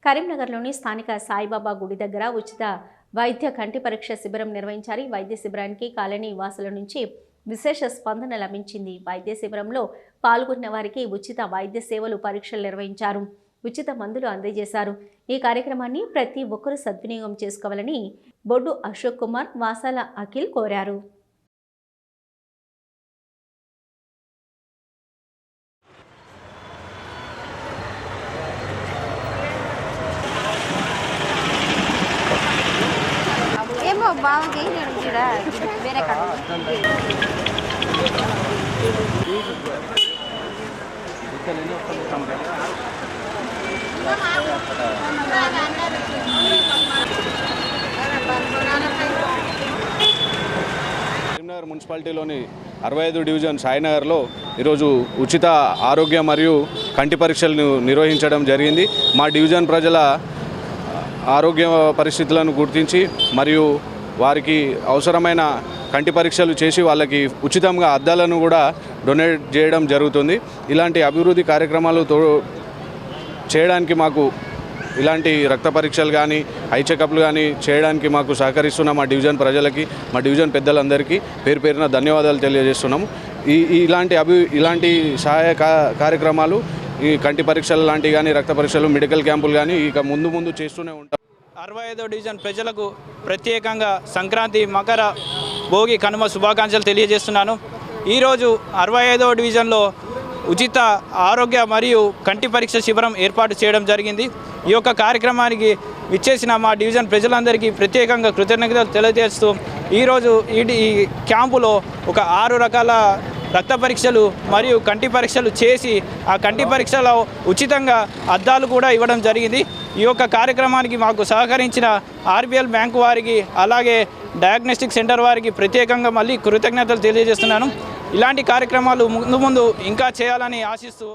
కరీంనగర్లోని స్థానిక సాయిబాబా గుడి దగ్గర ఉచిత వైద్య కంటి పరీక్ష శిబిరం నిర్వహించారు. వైద్య శిబిరానికి కాలనీ వాసుల నుంచి విశేష స్పందన లభించింది. వైద్య శిబిరంలో పాల్గొన్న వారికి ఉచిత వైద్య సేవలు పరీక్షలు నిర్వహించారు. ఉచిత మందులు అందజేశారు. ఈ కార్యక్రమాన్ని ప్రతి ఒక్కరూ సద్వినియోగం చేసుకోవాలని బొడ్డు అశోక్ కుమార్, వాసాల అఖిల్ కోరారు. బాగుంది వేరే కరీంనగర్ మున్సిపాలిటీలోని 65 డివిజన్ సాయినగర్లో ఈరోజు ఉచిత ఆరోగ్య మరియు కంటి పరీక్షలను నిర్వహించడం జరిగింది. మా డివిజన్ ప్రజల ఆరోగ్య పరిస్థితులను గుర్తించి మరియు వారికి అవసరమైన కంటి పరీక్షలు చేసి వాళ్ళకి ఉచితంగా అద్దాలను కూడా డొనేట్ చేయడం జరుగుతుంది. ఇలాంటి అభివృద్ధి కార్యక్రమాలు చేయడానికి మాకు ఇలాంటి రక్త పరీక్షలు కానీ ఐ చెకప్లు కానీ చేయడానికి మాకు సహకరిస్తున్న మా డివిజన్ ప్రజలకి, మా డివిజన్ పెద్దలందరికీ పేరు పేరున ధన్యవాదాలు తెలియజేస్తున్నాము. ఇలాంటి సహాయ కార్యక్రమాలు ఈ కంటి పరీక్షలు లాంటివి కానీ రక్త పరీక్షలు, మెడికల్ క్యాంపులు కానీ ఇక ముందు చేస్తూనే ఉంటాం. 65వ డివిజన్ ప్రజలకు ప్రత్యేకంగా సంక్రాంతి, మకర, భోగి, కనుమ శుభాకాంక్షలు తెలియజేస్తున్నాను. ఈరోజు 65వ డివిజన్లో ఉచిత ఆరోగ్య మరియు కంటి పరీక్ష శిబిరం ఏర్పాటు చేయడం జరిగింది. ఈ యొక్క కార్యక్రమానికి విచ్చేసిన మా డివిజన్ ప్రజలందరికీ ప్రత్యేకంగా కృతజ్ఞతలు తెలియజేస్తూ ఈరోజు ఈ క్యాంపులో ఒక 6 రకాల రక్త పరీక్షలు మరియు కంటి పరీక్షలు చేసి ఆ కంటి పరీక్షలో ఉచితంగా అద్దాలు కూడా ఇవ్వడం జరిగింది. ఈ యొక్క కార్యక్రమానికి మాకు సహకరించిన ఆర్బిఎల్ బ్యాంకు వారికి, అలాగే డయాగ్నోస్టిక్ సెంటర్ వారికి ప్రత్యేకంగా మళ్ళీ కృతజ్ఞతలు తెలియజేస్తున్నాను. ఇలాంటి కార్యక్రమాలు ముందు ఇంకా చేయాలని ఆశిస్తూ